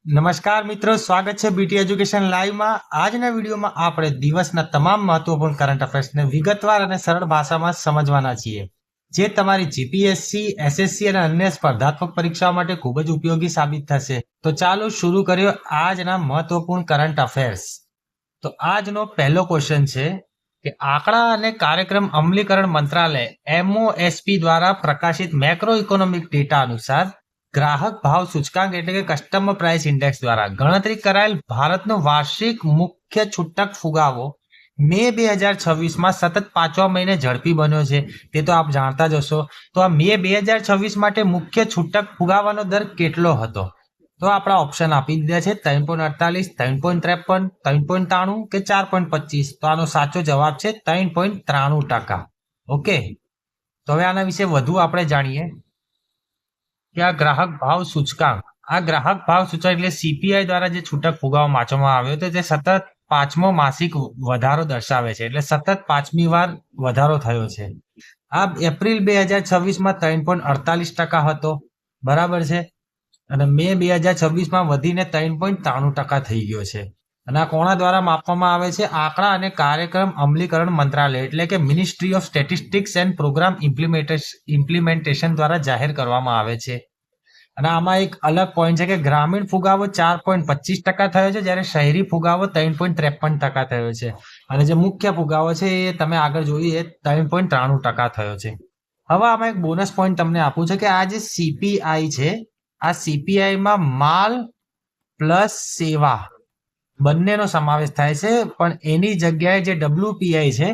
નમસ્કાર મિત્રો, સ્વાગત છે બીટી એજ્યુકેશન લાઈવમાં. આજના વિડીયોમાં આપણે દિવસના તમામ મહત્વપૂર્ણ કરંટ અફેર્સને વિગતવાર અને સરળ ભાષામાં સમજવાના છીએ, જે તમારી જીપીએસસી, એસએસસી અને અન્ય સ્પર્ધાત્મક પરીક્ષાઓ માટે ખૂબ જ ઉપયોગી સાબિત થશે. તો ચાલો શરૂ કરીએ આજના મહત્વપૂર્ણ કરંટ અફેર્સ. તો આજનો પહેલો ક્વેશ્ચન છે કે આંકડા અને કાર્યક્રમ અમલીકરણ મંત્રાલય MOSP દ્વારા પ્રકાશિત મેક્રો ઇકોનોમિક ડેટા અનુસાર ગ્રાહક ભાવ સૂચકાંક એટલે કે કસ્ટમર પ્રાઇસ ઇન્ડેક્સ દ્વારા ગણતરી કરાયેલ ભારતનો વાર્ષિક મુખ્ય છૂટક ફુગાવો મે 2026માં સતત 5મા મહિને ઝડપી બન્યો છે. તે તો આપ જાણતા જ હશો. તો આ મે 2026 માટે મુખ્ય છૂટક ફુગાવાનો દર કેટલો હતો? તો આપણા ઓપ્શન આપી દીધા છે 3.48, 3.53, 3.93 કે 4.25. તો આનો સાચો જવાબ છે 3.93%. ઓકે, તો હવે આના વિશે વધુ આપણે જાણીએ કે આ ગ્રાહક ભાવ સૂચકાંક એટલે સીપીઆઈ દ્વારા જે છૂટક ફુગાવો વાંચવામાં આવ્યો હતો તે સતત 5મો માસિક વધારો દર્શાવે છે, એટલે સતત 5મી વાર વધારો થયો છે. આ એપ્રિલ 2026માં 3.48% હતો, બરાબર છે, અને મે 2026માં વધીને 3.93% થઈ ગયો છે. અને આ કોના દ્વારા માપવામાં આવે છે? આંકડા અને કાર્યક્રમ અમલીકરણ મંત્રાલય એટલે કે ministry of statistics and programme implementation દ્વારા જાહેર કરવામાં આવે છે. અને આમાં એક અલગ પોઈન્ટ છે કે ગ્રામીણ ફુગાવો 4.25% થયો છે, જ્યારે શહેરી ફુગાવો 3.53% થયો છે. અને જે મુખ્ય ફુગાવો છે એ તમે આગળ જોઈએ 3.93% થયો છે. હવે આમાં એક બોનસ પોઈન્ટ તમને આપું છે કે આ જે સીપીઆઈ છે, આ સીપીઆઈમાં માલ પ્લસ સેવા બંનેનો સમાવેશ થાય છે, પણ એની જગ્યાએ જે WPI છે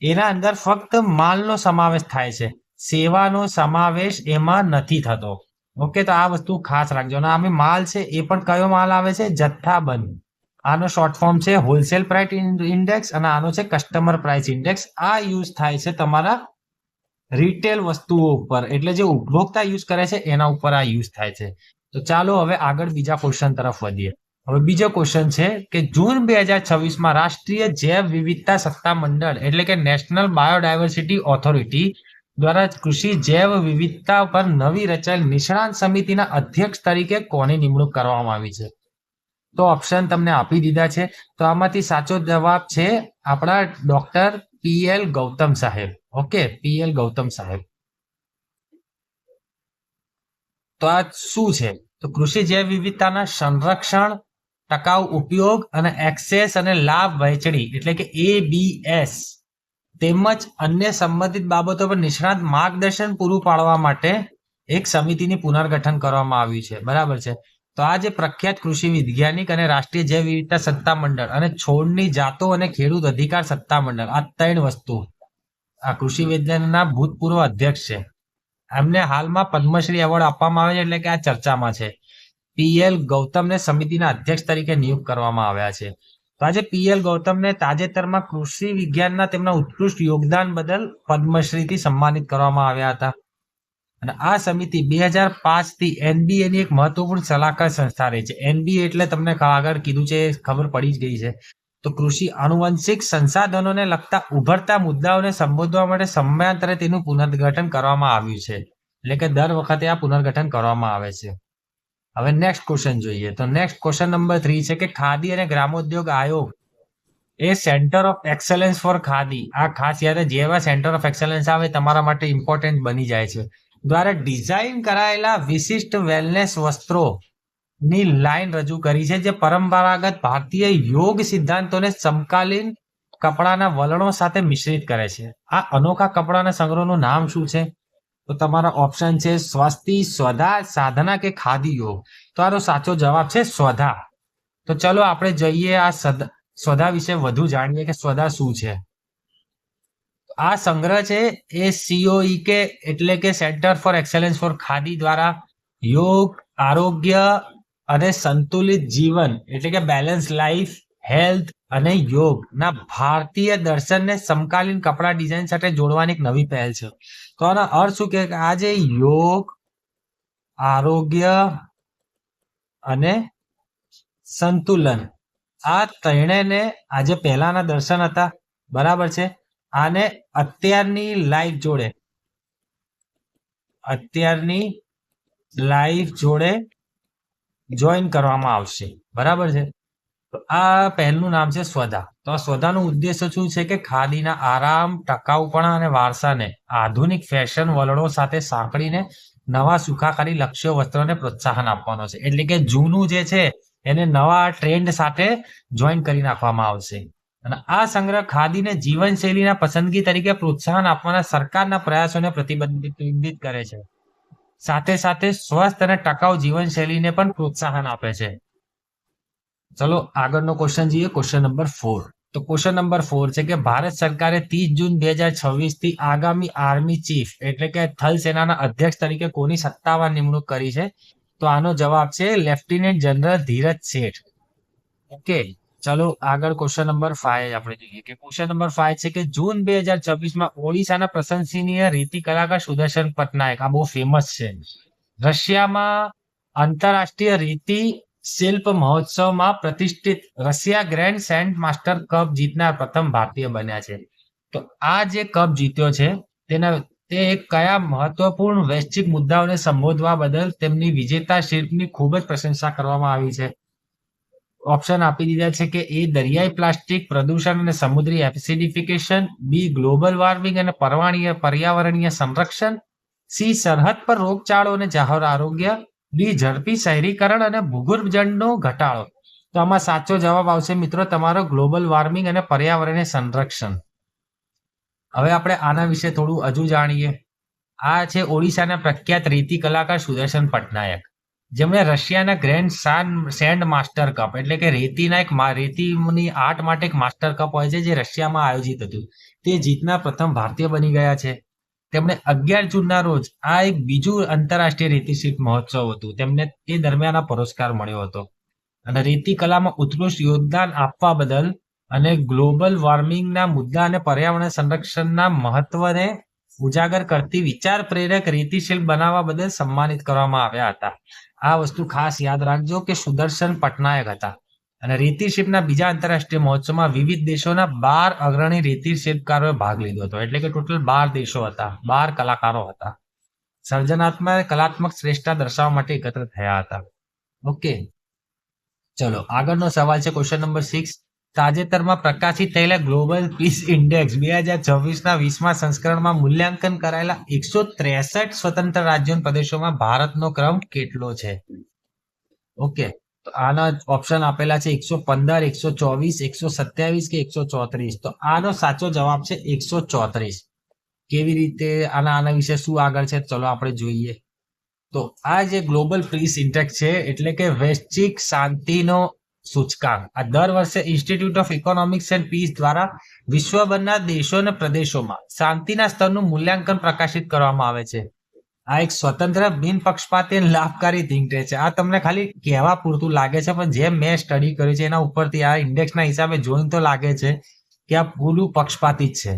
એના અંદર ફક્ત માલનો સમાવેશ થાય છે, સેવાનો સમાવેશ એમાં નથી થતો. ઓકે, તો આ વસ્તુ ખાસ રાખજો. અને આમે માલ છે એ પણ કયો માલ આવે છે? જથ્થાબંધ. આનો શોર્ટ ફોર્મ છે હોલસેલ પ્રાઇસ ઇન્ડેક્સ અને આનો છે કસ્ટમર પ્રાઇસ ઇન્ડેક્સ. આ યુઝ થાય છે તમારા રિટેલ વસ્તુઓ ઉપર, એટલે જે ઉપભોક્તા યુઝ કરે છે એના ઉપર આ યુઝ થાય છે. તો ચાલો હવે આગળ બીજા ક્વેશ્ચન તરફ વધીએ. હવે બીજો ક્વેશ્ચન છે કે જૂન 2026માં રાષ્ટ્રીય જૈવ વિવિધતા સત્તા મંડળ એટલે કે નેશનલ બાયોડાયવર્સિટી ઓથોરિટી દ્વારા કૃષિ જૈવ વિવિધતા પર નવી રચાયેલ નિષ્ણાંત સમિતિના અધ્યક્ષ તરીકે કોની નિમણૂક કરવામાં આવી છે? તો ઓપ્શન તમને આપી દીધા છે. તો આમાંથી સાચો જવાબ છે આપણા ડોક્ટર PL ગૌતમ સાહેબ. ઓકે, PL ગૌતમ સાહેબ. તો આ શું છે? તો કૃષિ જૈવ વિવિધતાના સંરક્ષણ, ટકાઉ ઉપયોગ અને એક્સેસ અને લાભ વહેંચણી એટલે કે ABS તેમજ અન્ય સંબંધિત બાબતો પર નિષ્ણાત માર્ગદર્શન પૂરું પાડવા માટે એક સમિતિની પુનર્ગઠન કરવામાં આવ્યું છે, બરાબર છે. તો આ જે પ્રખ્યાત કૃષિ વૈજ્ઞાનિક અને રાષ્ટ્રીય જૈવ વિવિધતા સત્તા મંડળ અને છોડની જાતો અને ખેડૂત અધિકાર સત્તા મંડળ, આ 3 વસ્તુ આ કૃષિ વિજ્ઞાનના ભૂતપૂર્વ અધ્યક્ષ છે. એમને હાલમાં પદ્મશ્રી એવોર્ડ આપવામાં આવે છે, એટલે કે આ ચર્ચામાં છે. PL ગૌતમને સમિતિના અધ્યક્ષ તરીકે નિયુક્ત કરવામાં આવ્યા છે. તો આજે PL ગૌતમને તાજેતરમાં કૃષિ વિજ્ઞાનના તેમના ઉત્કૃષ્ટ યોગદાન બદલ પદ્મશ્રીથી સન્માનિત કરવામાં આવ્યા હતા. અને આ સમિતિ 2005થી NBA ની એક મહત્વપૂર્ણ સલાહકાર સંસ્થા રહી છે. NBA એટલે તમને આગળ કીધું છે, ખબર પડી જ ગઈ છે. તો કૃષિ આનુવંશિક સંસાધનોને લગતા ઉભરતા મુદ્દાઓને સંબોધવા માટે સમયાંતરે તેનું પુનર્ગઠન કરવામાં આવ્યું છે, એટલે કે દર વખતે આ પુનર્ગઠન કરવામાં આવે છે. હવે નેક્સ્ટ ક્વેશ્ચન જોઈએ. તો નેક્સ્ટ ક્વેશ્ચન નંબર 3 છે કે ખાદી અને ગ્રામોદ્યોગ આયોગ એ centre of excellence for Khadi, આ ખાસ યાદ જેવા સેન્ટર ઓફ એક્સેલન્સ આવે તમારા માટે ઇમ્પોર્ટન્ટ બની જાય છે, દ્વારા ડિઝાઇન કરાયેલા વિશિષ્ટ વેલનેસ વસ્ત્રો ની લાઈન રજૂ કરી છે, જે પરંપરાગત ભારતીય યોગ સિદ્ધાંતોને સમકાલીન કપડાના વલણો સાથે મિશ્રિત કરે છે. આ અનોખા કપડાના સંગ્રહનું નામ શું છે? તો તમારા ઓપ્શન છે સ્વસ્તિ, સ્વધા, સાધના કે ખાદી યોગ. તો આનો સાચો જવાબ છે સ્વધા. તો ચલો આપણે જઈએ આ સ્વધા વિશે વધુ જાણીએ કે સ્વધા શું છે. આ સંગ્રહ છે એ COEK એટલે કે centre for excellence for Khadi દ્વારા યોગ, આરોગ્ય અને સંતુલિત જીવન એટલે કે બેલેન્સ લાઈફ, હેલ્થ અને યોગના ભારતીય દર્શનને સમકાલીન કપડા ડિઝાઇન સાથે જોડવાની એક નવી પહેલ છે. તો આનો અર્થ શું કે આ જે યોગ, આરોગ્ય અને સંતુલન, આ ત્રણેયને આજે પહેલાના દર્શન હતા, બરાબર છે, આને અત્યારની લાઈફ જોડે જોઈન કરવામાં આવશે, બરાબર છે. તો આ પહેલનું નામ છે સ્વધા. તો આ સ્વધાનો ઉદ્દેશ્ય શું છે કે ખાદીના આરામ, ટકાઉપણા અને વારસાને આધુનિક ફેશન વલણો સાથે સાંકળીને નવા સુખાકારી લક્ષ્યો વસ્ત્રોને પ્રોત્સાહન આપવાનો છે. એટલે કે જૂનું જે છે એને નવા ટ્રેન્ડ સાથે જોઈન કરી નાખવામાં આવશે. અને આ સંગ્રહ ખાદીને જીવનશૈલીના પસંદગી તરીકે પ્રોત્સાહન આપવાના સરકારના પ્રયાસોને પ્રતિબંધિત કરે છે. સાથે સાથે સ્વસ્થ અને ટકાઉ જીવનશૈલીને પણ પ્રોત્સાહન આપે છે. ચલો આગળનો ક્વેશ્ચન જોઈએ, ક્વેશ્ચન નંબર 4. તો ક્વેશ્ચન નંબર 4 છે કે ભારત સરકારે 30 જૂન 2026 થી આગામી આર્મી ચીફ એટલે કે થલ સેનાના અધ્યક્ષ તરીકે કોની સત્તાવાર નિમણૂક કરી છે? તો આનો જવાબ છે લેફ્ટિનેન્ટ જનરલ ધીરજ શેઠ. ઓકે, ચલો આગળ ક્વેશ્ચન નંબર 5 આપણે જોઈએ કે ક્વેશ્ચન નંબર 5 છે કે જૂન 2026 માં ઓડિશાના પ્રશંસનીય રીતિ કલાકાર સુદર્શન પટનાયક, આ બહુ ફેમસ છે, રશિયામાં આંતરરાષ્ટ્રીય રીતિ શિલ્પ મહોત્સવમાં પ્રતિષ્ઠિત Russia Grand Sand Master Cup જીતનાર પ્રથમ ભારતીય બન્યા છે. તો આ જે કપ જીત્યો છે તે કયા મહત્વપૂર્ણ વૈશ્વિક મુદ્દાઓને સંબોધવા બદલ તેમની વિજેતા શિલ્પની ખૂબ જ પ્રશંસા કરવામાં આવી છે? ઓપ્શન આપી દીધા છે કે એ દરિયાઈ પ્લાસ્ટિક પ્રદૂષણ અને સમુદ્રી એસિડિફિકેશન, બી ગ્લોબલ વોર્મિંગ અને પર્યાવરણીય સંરક્ષણ, સી સરહદ પર રોગચાળો અને જાહેર આરોગ્ય, ડી ઝડપી શહેરીકરણ અને ભૂગર્ભ જળનો ઘટાડો. તો આમાં સાચો જવાબ આવશે મિત્રો તમારો ગ્લોબલ વોર્મિંગ અને પર્યાવરણીય સંરક્ષણ. હવે આપણે આના વિશે થોડું હજુ જાણીએ. આ છે ઓડિશાના પ્રખ્યાત રીતિ કલાકાર સુદર્શન પટનાયક, જેમણે રશિયાના ગ્રેન્ડ સેન્ડ માસ્ટર કપ એટલે કે રેતીની આર્ટ માટે એક માસ્ટર કપ હોય છે જે રશિયામાં આયોજિત હતું, તે જીતનાર પ્રથમ ભારતીય બની ગયા છે. તેમણે 11 જૂનના રોજ આ એક બીજું આંતરરાષ્ટ્રીય રેતી શિલ્પ મહોત્સવ હતું, તેમને તે દરમિયાન આ પુરસ્કાર મળ્યો હતો. અને રેતી કલામાં ઉત્કૃષ્ટ યોગદાન આપવા બદલ અને ગ્લોબલ વોર્મિંગના મુદ્દા અને પર્યાવરણ સંરક્ષણના મહત્વને ઉજાગર કરતી વિચાર પ્રેરક રેતી શિલ્પ બનાવવા બદલ સન્માનિત કરવામાં આવ્યા હતા. આ વસ્તુ ખાસ યાદ રાખજો કે સુદર્શન પટનાયક હતા. અને રેતી શિલ્પના બીજા આંતરરાષ્ટ્રીય મહોત્સવમાં વિવિધ દેશોના 12 અગ્રણી રેતી શિલ્પકારોએ ભાગ લીધો હતો. એટલે કે ટોટલ 12 દેશો હતા, 12 કલાકારો હતા. સર્જનાત્મક કલાત્મક શ્રેષ્ઠતા દર્શાવવા માટે એકત્ર થયા હતા. ઓકે, ચલો આગળનો સવાલ છે ક્વેશ્ચન નંબર 6. તાજેતરમાં પ્રકાશિત થયેલા ગ્લોબલ પીસ ઇન્ડેક્સ 2026ના 20મા સંસ્કરણમાં મૂલ્યાંકન કરાયેલા 163 સ્વતંત્ર રાજ્યો અને પ્રદેશોમાં ભારતનો ક્રમ કેટલો છે? ઓકે, તો આના ઓપ્શન આપેલા છે 115, 124, 127 કે 134. તો આનો સાચો જવાબ છે 134. કેવી રીતે આના વિશે શું આગળ છે ચલો આપણે જોઈએ. તો આ જે ગ્લોબલ પીસ ઇન્ડેક્સ છે એટલે કે વૈશ્વિક શાંતિનો સૂચકાંક, આ દર વર્ષે Institute of Economics and Peace દ્વારા વિશ્વભરના દેશો અને પ્રદેશોમાં શાંતિના સ્તરનું મૂલ્યાંકન પ્રકાશિત કરવામાં આવે છે. આ એક સ્વતંત્ર બિનપક્ષપાતી અને લાભકારી થિંક ટેન્ક છે. આ તમને ખાલી કહેવા પૂરતું લાગે છે, પણ જેમ મેં સ્ટડી કર્યું છે એના ઉપરથી આ ઇન્ડેક્સના હિસાબે જોઈને તો લાગે છે કે આ પૂરું પક્ષપાતી જ છે.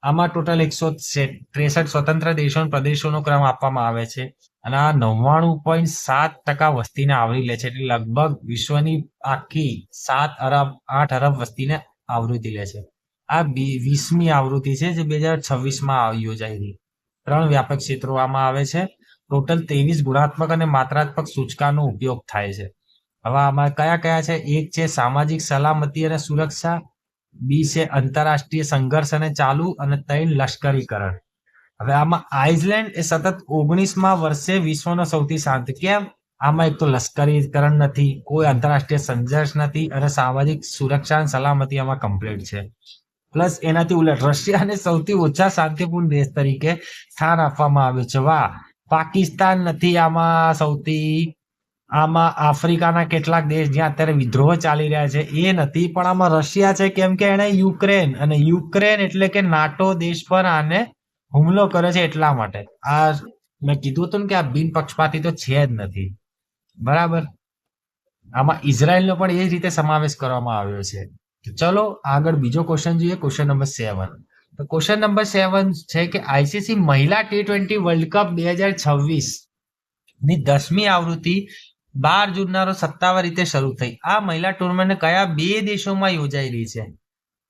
આમાં ટોટલ 163 સ્વતંત્ર દેશો અને પ્રદેશોનો ક્રમ આપવામાં આવે છે અને આ 99.7% વસ્તીને આવરી લે છે. એટલે લગભગ વિશ્વની આખી 8 અરબ વસ્તીને આવૃત્તિ લે છે. આ 20મી આવૃત્તિ છે જે 2026માં યોજાઈ હતી. 3 વ્યાપક ક્ષેત્રો આમાં આવે છે. ટોટલ 23 ગુણાત્મક અને માત્રાત્મક સૂચકાંકનો ઉપયોગ થાય છે. હવે આમાં કયા કયા છે? એક છે સામાજિક સલામતી અને સુરક્ષા, બી છે આંતરરાષ્ટ્રીય સંઘર્ષ અને ચાલુ, અને 3 લશ્કરીકરણ. હવે આમાં આઇસલેન્ડ એ સતત 19મા વર્ષે વિશ્વનો સૌથી શાંત. કેમ? આમાં એક તો લશ્કરીકરણ નથી, કોઈ આંતરરાષ્ટ્રીય સંઘર્ષ નથી અને સામાજિક સુરક્ષા અને સલામતી આમાં કમ્પ્લીટ છે. પ્લસ એનાથી ઉલટ રશિયાને સૌથી ઓછા શાંતિપૂર્ણ દેશ તરીકે સ્થાન આપવામાં આવ્યું છે. વાહ! પાકિસ્તાન નથી આમાં સૌથી, આમાં આફ્રિકાના કેટલાક દેશ જ્યાં અત્યારે વિદ્રોહ ચાલી રહ્યા છે એ નથી, પણ આમાં રશિયા છે કેમ કે એણે યુક્રેન એટલે કે નાટો દેશ પર આને હુમલો કરે છે એટલા માટે. આ મેં કીધું હતું ને કે આ બિનપક્ષપાતી તો છે જ નથી, બરાબર. આમાં ઇઝરાયલનો પણ એ જ રીતે સમાવેશ કરવામાં આવ્યો છે. ચલો આગળ બીજો ક્વેશ્ચન જોઈએ, ક્વેશ્ચન નંબર 7. તો ક્વેશ્ચન નંબર 7 છે કે આઈસીસી મહિલા T20 વર્લ્ડ કપ 2026 ની 10મી આવૃત્તિ 12 જૂનના રોજ સત્તાવાર રીતે શરૂ થઈ. આ મહિલા ટુર્નામેન્ટ કયા 2 દેશોમાં યોજાઈ રહી છે?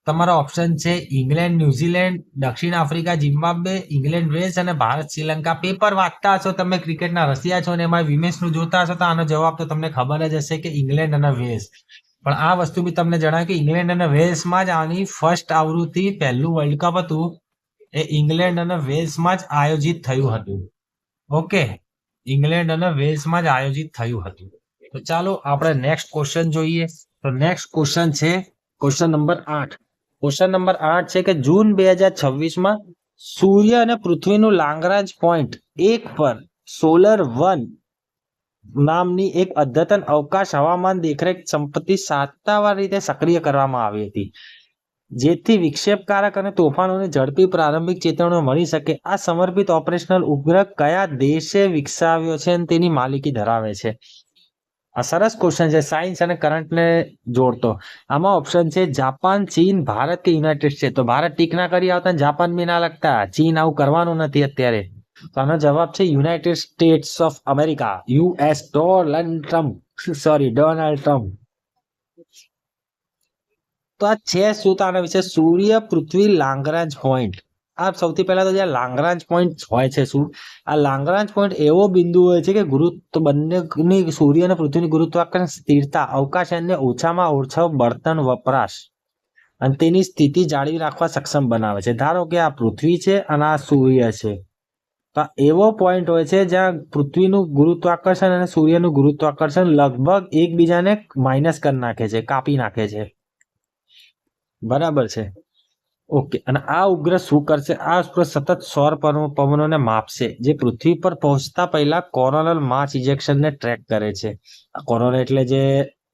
તમારા ઓપ્શન છે ઇંગ્લેન્ડ, ન્યુઝીલેન્ડ, દક્ષિણ આફ્રિકા, ઝિમ્બાબ્વે, ઇંગ્લેન્ડ, વેલ્સ અને ભારત, શ્રીલંકા. પેપર વાંચતા હશો તમે, ક્રિકેટના રસિયા છો અને એમાં વિમેશનું જોતા હશો તો આનો જવાબ તો તમને ખબર જ હશે કે ઇંગ્લેન્ડ અને વેલ્સ. પણ આ વસ્તુ બી તમને જણાવ્યું કે ઇંગ્લેન્ડ અને વેલ્સમાં જ આની ફર્સ્ટ આવૃત્તિ, પહેલું વર્લ્ડ કપ હતું એ ઇંગ્લેન્ડ અને વેલ્સમાં જ આયોજિત થયું હતું. ઓકે, ઇંગ્લેન્ડ અને વેલ્સમાં જ આયોજિત થયું હતું. તો ચાલો આપણે નેક્સ્ટ ક્વેશ્ચન જોઈએ. તો નેક્સ્ટ ક્વેશ્ચન છે ક્વેશ્ચન નંબર 8. ક્વેશ્ચન નંબર 8 છે કે જૂન 2026માં સૂર્ય અને પૃથ્વીનું લાંગ્રાન્જ પોઈન્ટ 1 પર SOLAR-1 નામની એક અદ્યતન અવકાશ હવામાન દેખરેખ સંપત્તિ સત્તાવાર રીતે સક્રિય કરવામાં આવી હતી, જેથી વિક્ષેપકારક અને તોફાનોની ઝડપી પ્રારંભિક ચેતવણીઓ મળી શકે. આ સમર્પિત ઓપરેશનલ ઉપગ્રહ કયા દેશે વિકસાવ્યો છે અને તેની માલિકી ધરાવે છે? આ સરસ ક્વેશ્ચન છે, સાયન્સ અને કરંટને જોડતો. આમાં ઓપ્શન છે જાપાન, ચીન, ભારત કે યુનાઇટેડ સ્ટેટ. તો ભારત ટીક ના કરી આવતા, જાપાન બી ના લગતા, ચીન આવું કરવાનું નથી અત્યારે. તો આનો જવાબ છે United states of America, US. Donald Trump. તો આ છે શું? તો આના વિશે સૂર્ય પૃથ્વી લાંગ્રાન્જ પોઈન્ટ. આ સૌથી પહેલા તો જે લાંગ્રાન્જ પોઈન્ટ હોય છે, શું આ લાંગ્રાન્જ પોઈન્ટ એવો બિંદુ હોય છે કે બંનેની સૂર્ય અને પૃથ્વીની ગુરુત્વાકર્ષણ સ્થિરતા, અવકાશયાનને ઓછામાં ઓછો બળતણ વપરાશ અને તેની સ્થિતિ જાળવી રાખવા સક્ષમ બનાવે છે. ધારો કે આ પૃથ્વી છે અને આ સૂર્ય છે, તો એવો પોઈન્ટ હોય છે જ્યાં પૃથ્વીનું ગુરુત્વાકર્ષણ અને સૂર્યનું ગુરુત્વાકર્ષણ લગભગ એકબીજાને માઇનસ કરી નાખે છે, કાપી નાખે છે. બરાબર છે. ઓકે, અને આ ઉપગ્રહ શું કરશે? આ ઉપગ્રહ સતત સૌર પવનોને માપશે, જે પૃથ્વી પર પહોંચતા પહેલા કોરોનલ માસ ઇજેક્શનને ટ્રેક કરે છે. કોરોના એટલે જે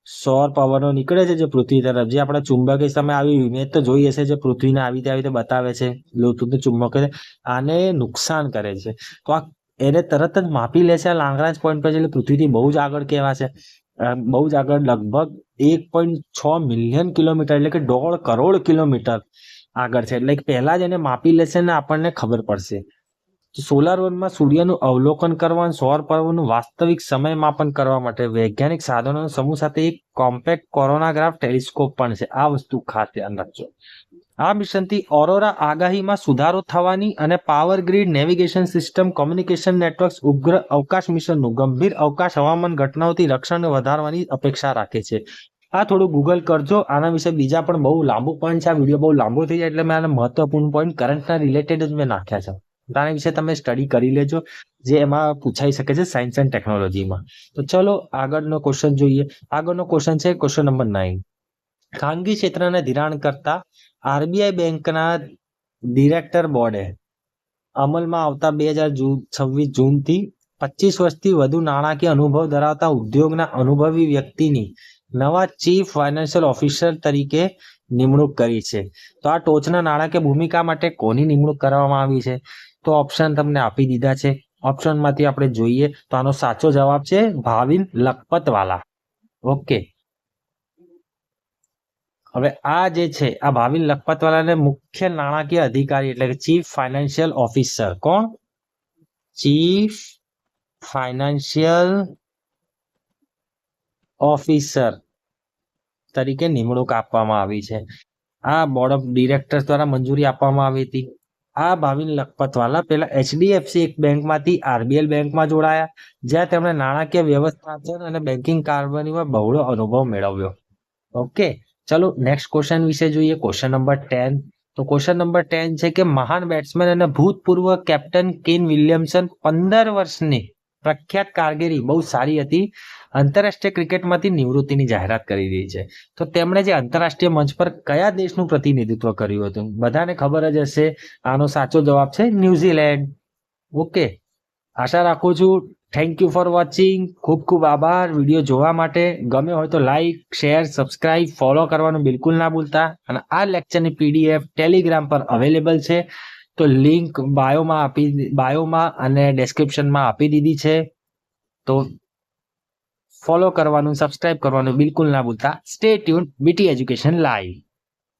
સૌર પવનો નીકળે છે જે પૃથ્વી તરફ, જે આપણે ચુંબકીય સમય આવી ઇમેજ તો જોઈ હશે, જે પૃથ્વીને આવી રીતે બતાવે છે, બ્લુટૂથ ચુંબક આને નુકસાન કરે છે. તો આ એને તરત જ માપી લે છે આ લાંગ્રાન્જ પોઈન્ટ પર, એટલે પૃથ્વીથી બહુ જ આગળ કહેવાશે. બહુ જ આગળ, લગભગ 1.6 મિલિયન કિલોમીટર એટલે કે 1.5 કરોડ કિલોમીટર આગળ છે. એટલે પહેલા જ એને માપી લેશે ને આપણને ખબર પડશે. SOLAR-1માં સૂર્યનું અવલોકન કરવા અને સૌર પવનનું વાસ્તવિક સમય માપન કરવા માટે વૈજ્ઞાનિક સાધનોના સમૂહ સાથે એક કોમ્પેક્ટ કોરોનાગ્રાફ ટેલિસ્કોપ પણ છે. આ વસ્તુ ખાસ ધ્યાન રાખજો. આ મિશનથી ઓરોરા આગાહીમાં સુધારો થવાની અને power grid, navigation system, communication networks, ઉપગ્રહ અવકાશ મિશનનું ગંભીર અવકાશ હવામાન ઘટનાઓથી રક્ષણ વધારવાની અપેક્ષા રાખે છે. આ થોડું ગૂગલ કરજો, આના વિશે બીજા પણ બહુ લાંબુ પોઈન્ટ છે. આ વિડીયો બહુ લાંબો થઈ જાય એટલે મેં આના મહત્વપૂર્ણ પોઈન્ટ કરંટના રિલેટેડ જ મેં નાખ્યા છે. આના વિશે તમે સ્ટડી કરી લેજો, જે એમાં પૂછાઈ શકે છે સાયન્સ એન્ડ ટેકનોલોજીમાં. તો ચલો આગળનો ક્વેશ્ચન જોઈએ. આગળનો ક્વેશ્ચન છે ક્વેશ્ચન નંબર 9. ખાનગી ક્ષેત્રને ધિરાણ કરતા આરબીઆઈ બેંકના ડિરેક્ટર બોર્ડે અમલમાં આવતા 2026 જૂનથી 25 વર્ષથી વધુ નાણાકીય અનુભવ ધરાવતા ઉદ્યોગના અનુભવી વ્યક્તિની નવા ચીફ ફાઇનાન્શિયલ ઓફિસર તરીકે નિમણૂક કરી છે. તો આ ટોચના નાણાકીય ભૂમિકા માટે કોની નિમણૂક કરવામાં આવી છે? તો ઓપ્શન તમને આપી દીધા છે. ઓપ્શનમાંથી આપણે જોઈએ તો આનો સાચો જવાબ છે ભાવિન લખપતવાલા. ઓકે, હવે આ જે છે આ ભાવિન લખપતવાલાને મુખ્ય નાણાકીય અધિકારી એટલે કે ચીફ ફાઇનાન્શિયલ ઓફિસર, કોણ? ચીફ ફાઇનાન્શિયલ ઓફિસર તરીકે નિમણૂક આપવામાં આવી છે. આ બોર્ડ ઓફ ડિરેક્ટર્સ દ્વારા મંજૂરી આપવામાં આવી હતી. આ ભાવિન લખપતવાલા પહેલા એચડીએફસી એક બેંકમાંથી આરબીએલ બેંકમાં જોડાયા, જ્યાં તેમણે નાણાકીય વ્યવસ્થાપન અને બેન્કિંગ કારભારીમાં બહોળો અનુભવ મેળવ્યો. ઓકે, ચલો નેક્સ્ટ ક્વેશ્ચન વિશે જોઈએ. Question number 10. તો ક્વેશ્ચન નંબર 10 છે કે મહાન બેટ્સમેન અને ભૂતપૂર્વ કેપ્ટન કેન વિલિયમસન 15 વર્ષની પ્રખ્યાત કારકિર્દી બહુ સારી હતી, આંતરરાષ્ટ્રીય ક્રિકેટમાંથી નિવૃત્તિની જાહેરાત કરી રહી છે. તો તેમણે જે આંતરરાષ્ટ્રીય મંચ પર કયા દેશનું પ્રતિનિધિત્વ કર્યું હતું? બધાને ખબર જ હશે. આનો સાચો જવાબ છે ન્યુઝીલેન્ડ. ઓકે, આશા રાખું છું. Thank you for watching. ખૂબ ખૂબ આભાર વિડીયો જોવા માટે. ગમે હોય તો લાઈક, શેર, સબસ્ક્રાઇબ, ફોલો કરવાનું બિલકુલ ના ભૂલતા. અને આ લેક્ચરની પીડીએફ ટેલિગ્રામ પર અવેલેબલ છે, તો લિંક બાયોમાં અને ડિસ્ક્રિપ્શનમાં આપી દીધી છે. તો ફોલો કરવાનું, સબસ્ક્રાઇબ કરવાનું બિલકુલ ના ભૂલતા. Stay tune, B T education live.